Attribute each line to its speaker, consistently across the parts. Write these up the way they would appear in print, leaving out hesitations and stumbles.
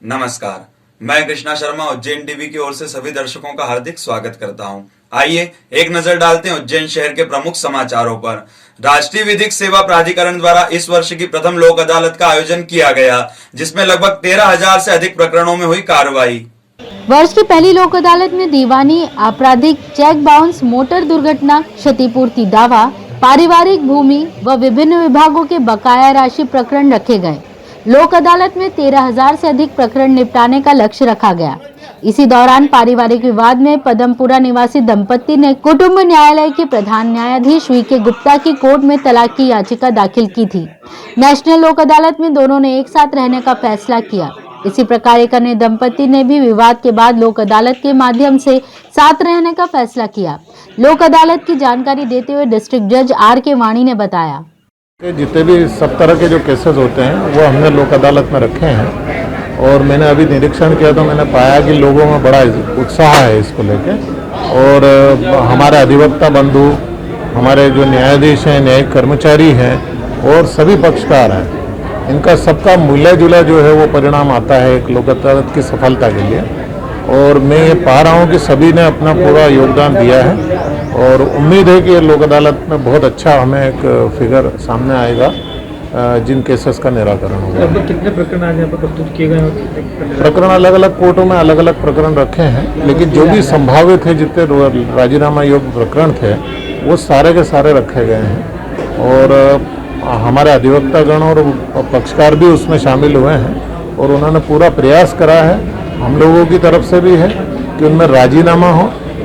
Speaker 1: नमस्कार, मैं कृष्णा शर्मा उज्जैन टीवी की ओर से सभी दर्शकों का हार्दिक स्वागत करता हूं। आइए एक नजर डालते हैं उज्जैन शहर के प्रमुख समाचारों पर। राष्ट्रीय विधिक सेवा प्राधिकरण द्वारा इस वर्ष की प्रथम लोक अदालत का आयोजन किया गया, जिसमें लगभग 13,000 से अधिक प्रकरणों में हुई कार्रवाई।
Speaker 2: वर्ष की पहली लोक अदालत में दीवानी, आपराधिक, चेक बाउंस, मोटर दुर्घटना, क्षतिपूर्ति दावा, पारिवारिक भूमि व विभिन्न विभागों के बकाया राशि प्रकरण रखे गए। लोक अदालत में 13,000 से अधिक प्रकरण निपटाने का लक्ष्य रखा गया। इसी दौरान पारिवारिक विवाद में पदमपुरा निवासी दंपति ने कुटुंब न्यायालय के प्रधान न्यायाधीश वी.के. गुप्ता की कोर्ट में तलाक की याचिका दाखिल की थी। नेशनल लोक अदालत में दोनों ने एक साथ रहने का फैसला किया। इसी प्रकार एक अन्य दंपति ने भी विवाद के बाद लोक अदालत के माध्यम से साथ रहने का फैसला किया। लोक अदालत की जानकारी देते हुए डिस्ट्रिक्ट जज R.K. वाणी ने बताया,
Speaker 3: जितने भी सब तरह के जो केसेस होते हैं वो हमने लोक अदालत में रखे हैं और मैंने अभी निरीक्षण किया तो मैंने पाया कि लोगों में बड़ा उत्साह है इसको लेके। और हमारे अधिवक्ता बंधु, हमारे जो न्यायाधीश हैं, न्यायिक कर्मचारी हैं और सभी पक्षकार हैं, इनका सबका मिला जुला जो है वो परिणाम आता है एक लोक अदालत की सफलता के लिए। और मैं ये पा रहा हूँ कि सभी ने अपना पूरा योगदान दिया है और उम्मीद है कि ये लोक अदालत में बहुत अच्छा हमें एक फिगर सामने आएगा जिन केसेस का निराकरण होगा।
Speaker 4: लगभग कितने प्रकरण आज यहाँ पर प्रस्तुत किए गए हैं?
Speaker 3: प्रकरण अलग अलग कोर्टों में अलग अलग प्रकरण रखे हैं, लेकिन जो भी संभावित थे, जितने राजीनामा योग्य प्रकरण थे वो सारे के सारे रखे गए हैं। और हमारे अधिवक्तागण और पक्षकार भी उसमें शामिल हुए हैं और उन्होंने पूरा प्रयास करा है, हम लोगों की तरफ से भी है कि उनमें राजीनामा हो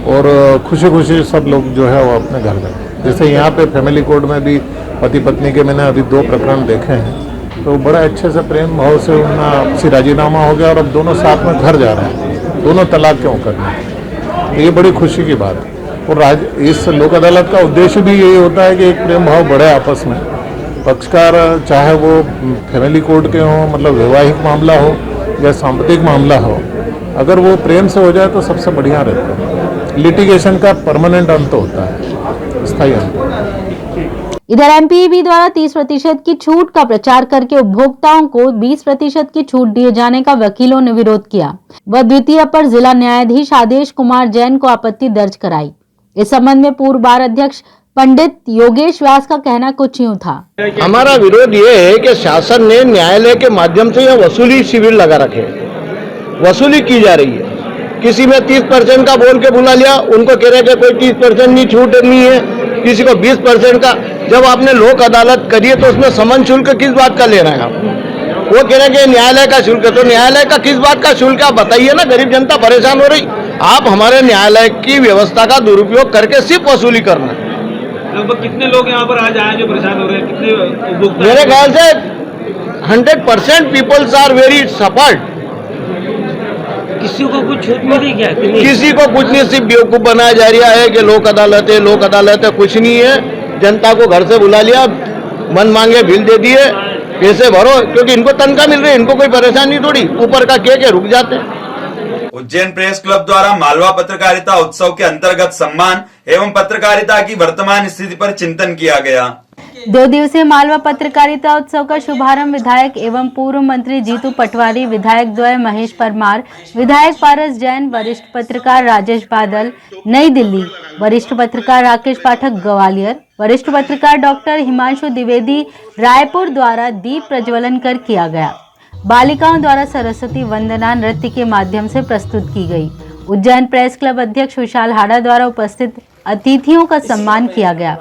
Speaker 3: और खुशी खुशी सब लोग जो है वो अपने घर गए। जैसे यहाँ पे फैमिली कोर्ट में भी पति पत्नी के मैंने अभी 2 प्रकरण देखे हैं, तो बड़ा अच्छे से प्रेम भाव से उनका आपसी राजीनामा हो गया और अब दोनों साथ में घर जा रहे हैं, दोनों तलाक क्यों करने। ये बड़ी खुशी की बात है। और इस लोक अदालत का उद्देश्य भी यही होता है कि एक प्रेम भाव बढ़े आपस में। पक्षकार चाहे वो फैमिली कोर्ट के हों, मतलब वैवाहिक मामला हो या सांपत्तिक मामला हो, अगर वो प्रेम से हो जाए तो सबसे बढ़िया रहता है। लिटिगेशन का परमानेंट अंत होता है, स्थायी अंत।
Speaker 2: इधर MPEB द्वारा 30% की छूट का प्रचार करके उपभोक्ताओं को 20% की छूट दिए जाने का वकीलों ने विरोध किया व द्वितीय अपर जिला न्यायाधीश आदेश कुमार जैन को आपत्ति दर्ज कराई। इस संबंध में पूर्व बार अध्यक्ष पंडित योगेश व्यास का कहना कुछ यूं था।
Speaker 5: हमारा विरोध ये है कि शासन ने न्यायालय के माध्यम से यह वसूली शिविर लगा रखे, वसूली की जा रही है। किसी में 30% का बोल के बुला लिया, उनको कह रहे कि कोई 30% नहीं छूट नहीं है, किसी को 20% का। जब आपने लोक अदालत करी है तो उसमें समन शुल्क किस बात का ले रहे हैं आप? वो कह रहे हैं कि न्यायालय का शुल्क, तो न्यायालय का किस बात का शुल्क आप बताइए ना। गरीब जनता परेशान हो रही, आप हमारे न्यायालय की व्यवस्था का दुरुपयोग करके सिर्फ वसूली करना।
Speaker 4: लगभग कितने लोग यहाँ पर आज आए जो परेशान हो रहे हैं? कितने?
Speaker 5: मेरे ख्याल से 100% पीपल्स आर वेरी सफर्ड।
Speaker 4: किसी को कुछ छूट मिली क्या?
Speaker 5: किसी को कुछ नहीं, सिर्फ बेवकूफ बनाया जा रहा है कि लोक अदालत है, लोक अदालत है। कुछ नहीं है। जनता को घर से बुला लिया, मन मांगे बिल दे दिए, पैसे भरो, क्योंकि इनको तनख्वाह मिल रही है, इनको कोई परेशानी थोड़ी। ऊपर का के रुक जाते हैं।
Speaker 1: उज्जैन प्रेस क्लब द्वारा मालवा पत्रकारिता उत्सव के अंतर्गत सम्मान एवं पत्रकारिता की वर्तमान स्थिति पर चिंतन किया गया।
Speaker 2: 2 दिवसीय मालवा पत्रकारिता उत्सव का शुभारंभ विधायक एवं पूर्व मंत्री जीतू पटवारी, विधायक द्वय महेश परमार, विधायक पारस जैन, वरिष्ठ पत्रकार राजेश बादल नई दिल्ली, वरिष्ठ पत्रकार राकेश पाठक ग्वालियर, वरिष्ठ पत्रकार डॉक्टर हिमांशु द्विवेदी रायपुर द्वारा दीप प्रज्वलन कर किया गया। बालिकाओं द्वारा सरस्वती वंदना नृत्य के माध्यम से प्रस्तुत की गई। उज्जैन प्रेस क्लब अध्यक्ष विशाल हाड़ा द्वारा उपस्थित अतिथियों का सम्मान किया गया।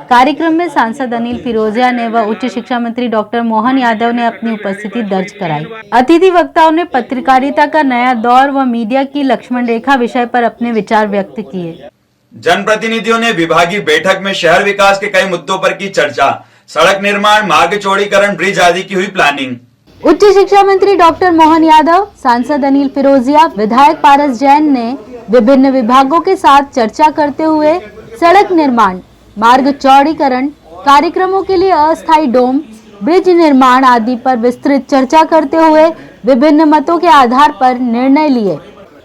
Speaker 2: कार्यक्रम में सांसद अनिल फिरोजिया ने व उच्च शिक्षा मंत्री डॉक्टर मोहन यादव ने अपनी उपस्थिति दर्ज कराई। अतिथि वक्ताओं ने पत्रकारिता का नया दौर व मीडिया की लक्ष्मण रेखा विषय पर अपने विचार व्यक्त किए।
Speaker 1: जनप्रतिनिधियों ने विभागीय बैठक में शहर विकास के कई मुद्दों पर की चर्चा। सड़क निर्माण, मार्ग चौड़ीकरण, ब्रिज आदि की हुई प्लानिंग।
Speaker 2: उच्च शिक्षा मंत्री डॉक्टर मोहन यादव, सांसद अनिल फिरोजिया, विधायक पारस जैन ने विभिन्न विभागों के साथ चर्चा करते हुए सड़क निर्माण, मार्ग चौड़ीकरण, कार्यक्रमों के लिए अस्थायी डोम, ब्रिज निर्माण आदि पर विस्तृत चर्चा करते हुए विभिन्न मतों के आधार पर निर्णय लिए।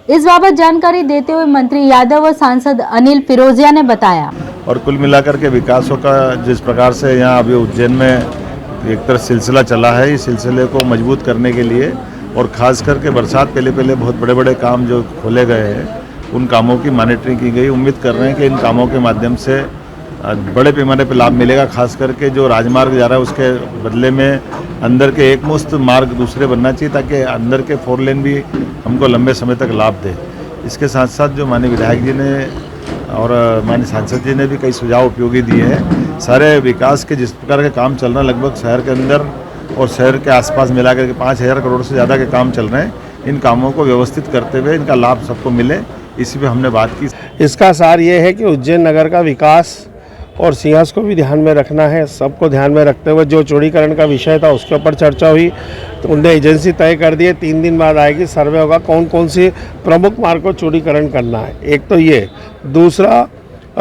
Speaker 2: इस बाबत जानकारी देते हुए मंत्री यादव व सांसद अनिल फिरोजिया ने बताया।
Speaker 6: और कुल मिलाकर के विकासों का जिस प्रकार से यहाँ अभी उज्जैन में एक तरह सिलसिला चला है, इस सिलसिले को मजबूत करने के लिए और ख़ास करके बरसात पहले पहले बहुत बड़े बड़े काम जो खोले गए हैं उन कामों की मॉनिटरिंग की गई। उम्मीद कर रहे हैं कि इन कामों के माध्यम से बड़े पैमाने पर लाभ मिलेगा। खास करके जो राजमार्ग जा रहा है उसके बदले में अंदर के एकमुश्त मार्ग दूसरे बनना चाहिए ताकि अंदर के 4 लेन भी हमको लंबे समय तक लाभ दे। इसके साथ साथ जो माननीय विधायक जी ने और माननीय सांसद जी ने भी कई सुझाव उपयोगी दिए हैं। सारे विकास के जिस प्रकार के काम चल रहे हैं लगभग शहर के अंदर और शहर के आसपास मिलाकर के 5,000 करोड़ से ज़्यादा के काम चल रहे हैं। इन कामों को व्यवस्थित करते हुए इनका लाभ सबको मिले, इसी पे हमने बात की।
Speaker 5: इसका सार ये है कि उज्जैन नगर का विकास और सिंहास को भी ध्यान में रखना है। सबको ध्यान में रखते हुए जो चौड़ीकरण का विषय था उसके ऊपर चर्चा हुई, तो उनने एजेंसी तय कर दी है। 3 दिन बाद आएगी, सर्वे होगा कौन कौन सी प्रमुख मार्ग को चौड़ीकरण करना है। एक तो ये, दूसरा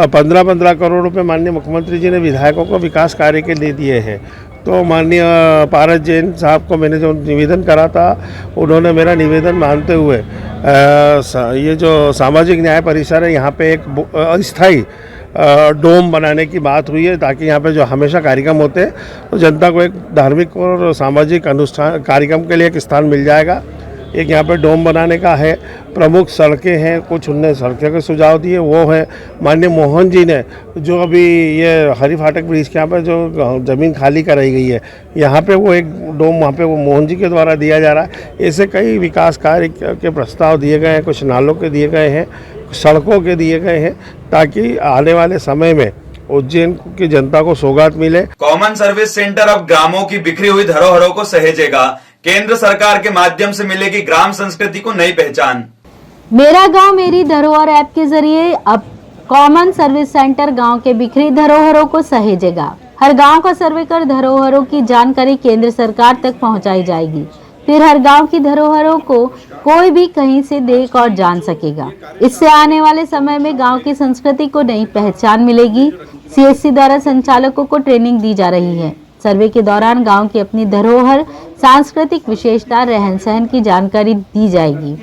Speaker 5: 15-15 करोड़ रुपए माननीय मुख्यमंत्री जी ने विधायकों को विकास कार्य के लिए दिए हैं। तो माननीय पारस जैन साहब को मैंने जो निवेदन करा था, उन्होंने मेरा निवेदन मानते हुए ये जो सामाजिक न्याय परिसर है यहाँ पे एक अस्थायी डोम बनाने की बात हुई है, ताकि यहाँ पे जो हमेशा कार्यक्रम होते हैं तो जनता को एक धार्मिक और सामाजिक अनुष्ठान कार्यक्रम के लिए एक स्थान मिल जाएगा। एक यहाँ पे डोम बनाने का है। प्रमुख सड़कें हैं, कुछ उनने सड़कों के सुझाव दिए, वो है माननीय मोहन जी ने जो अभी ये हरी फाटक ब्रिज के यहाँ पे जो ज़मीन खाली कराई गई है, यहाँ पे वो एक डोम वहाँ पे वो मोहन जी के द्वारा दिया जा रहा है। ऐसे कई विकास कार्य के प्रस्ताव दिए गए हैं, कुछ नालों के दिए गए हैं, सड़कों के दिए गए हैं, ताकि आने वाले समय में उज्जैन की जनता को सौगात मिले।
Speaker 1: कॉमन सर्विस सेंटर अब ग्रामों की बिखरी हुई धरोहरों को सहेजेगा। केंद्र सरकार के माध्यम से मिलेगी ग्राम संस्कृति को नई पहचान।
Speaker 2: मेरा गांव मेरी धरोहर ऐप के जरिए अब कॉमन सर्विस सेंटर गांव के बिखरी धरोहरों को सहेजेगा। हर गांव का सर्वे कर धरोहरों की जानकारी केंद्र सरकार तक पहुंचाई जाएगी। फिर हर गांव की धरोहरों को कोई भी कहीं से देख और जान सकेगा। इससे आने वाले समय में गांव की संस्कृति को नई पहचान मिलेगी। सीएससी द्वारा संचालकों को ट्रेनिंग दी जा रही है। सर्वे के दौरान गांव की अपनी धरोहर, सांस्कृतिक विशेषता, रहन सहन की जानकारी दी जाएगी।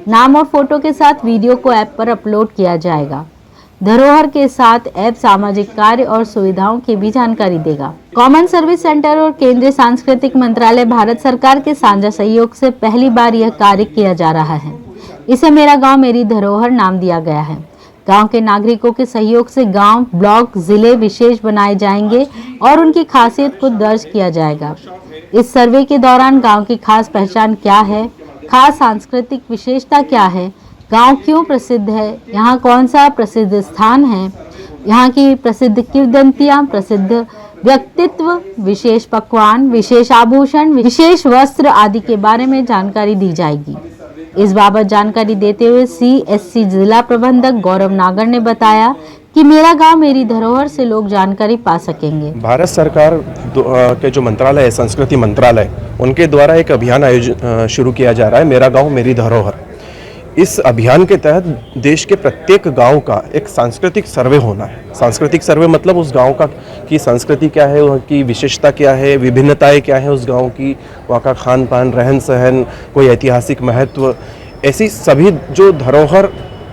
Speaker 2: नाम और फोटो के साथ वीडियो को ऐप पर अपलोड किया जाएगा। धरोहर के साथ ऐप सामाजिक कार्य और सुविधाओं की भी जानकारी देगा। कॉमन सर्विस सेंटर और केंद्रीय सांस्कृतिक मंत्रालय भारत सरकार के साझा सहयोग से पहली बार यह कार्य किया जा रहा है। इसे मेरा गांव मेरी धरोहर नाम दिया गया है। गांव के नागरिकों के सहयोग से गांव, ब्लॉक, जिले विशेष बनाए जाएंगे और उनकी खासियत को दर्ज किया जाएगा। इस सर्वे के दौरान गांव की खास पहचान क्या है, खास सांस्कृतिक विशेषता क्या है, गांव क्यों प्रसिद्ध है, यहाँ कौन सा प्रसिद्ध स्थान है, यहाँ की प्रसिद्ध किंवदंतियाँ, प्रसिद्ध व्यक्तित्व, विशेष पकवान, विशेष आभूषण, विशेष वस्त्र आदि के बारे में जानकारी दी जाएगी। इस बाबत जानकारी देते हुए सीएससी जिला प्रबंधक गौरव नागर ने बताया कि मेरा गांव मेरी धरोहर से लोग जानकारी पा सकेंगे।
Speaker 7: भारत सरकार के जो मंत्रालय है, संस्कृति मंत्रालय, उनके द्वारा एक अभियान आयोजित शुरू किया जा रहा है, मेरा गांव मेरी धरोहर। इस अभियान के तहत देश के प्रत्येक गांव का एक सांस्कृतिक सर्वे होना है। सांस्कृतिक सर्वे मतलब उस गांव का की संस्कृति क्या है, वहाँ की विशेषता क्या है, विभिन्नताएं क्या है उस गांव की, वहाँ का खान पान, रहन सहन, कोई ऐतिहासिक महत्व, ऐसी सभी जो धरोहर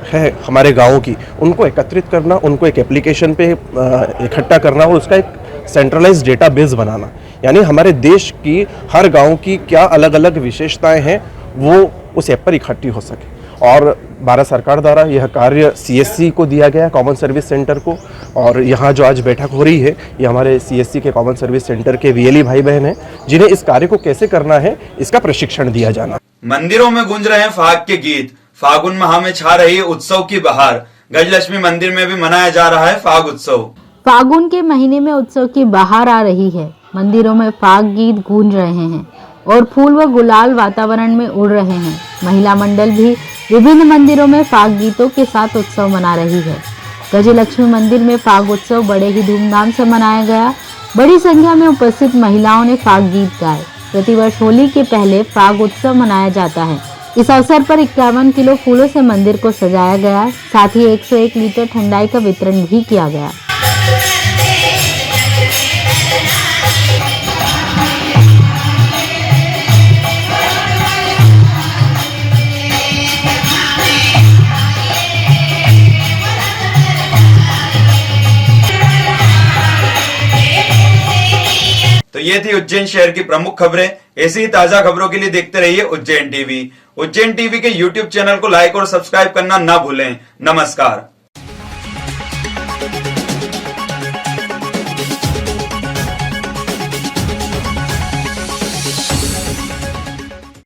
Speaker 7: है हमारे गाँव की, उनको एकत्रित करना, उनको एक एप्लीकेशन पे इकट्ठा करना और उसका एक सेंट्रलाइज्ड डेटाबेस बनाना। यानी हमारे देश की हर गांव की क्या अलग अलग विशेषताएं हैं वो उस ऐप पर इकट्ठी हो सके। और भारत सरकार द्वारा यह कार्य सीएससी को दिया गया है, कॉमन सर्विस सेंटर को। और यहाँ जो आज बैठक हो रही है ये हमारे सीएससी के कॉमन सर्विस सेंटर के वीएलई भाई बहन हैं, जिन्हें इस कार्य को कैसे करना है इसका प्रशिक्षण दिया जाना।
Speaker 1: मंदिरों में गूंज रहे हैं फाग के गीत। फागुन माह में छा रही है उत्सव की बहार। गजलक्ष्मी मंदिर में भी मनाया जा रहा है फाग उत्सव।
Speaker 2: फागुन के महीने में उत्सव की बहार आ रही है। मंदिरों में फाग गीत गूंज रहे हैं और फूल व गुलाल वातावरण में उड़ रहे हैं। महिला मंडल भी विभिन्न मंदिरों में फाग गीतों के साथ उत्सव मना रही है। गजलक्ष्मी मंदिर में फाग उत्सव बड़े ही धूमधाम से मनाया गया। बड़ी संख्या में उपस्थित महिलाओं ने फाग गीत गाए। प्रतिवर्ष होली के पहले फाग उत्सव मनाया जाता है। इस अवसर पर 51 किलो फूलों से मंदिर को सजाया गया। साथ ही 101 लीटर ठंडाई का वितरण भी किया गया।
Speaker 1: तो ये थी उज्जैन शहर की प्रमुख खबरें। ऐसी ही ताजा खबरों के लिए देखते रहिए उज्जैन टीवी। उज्जैन टीवी के यूट्यूब चैनल को लाइक और सब्सक्राइब करना ना भूलें। नमस्कार।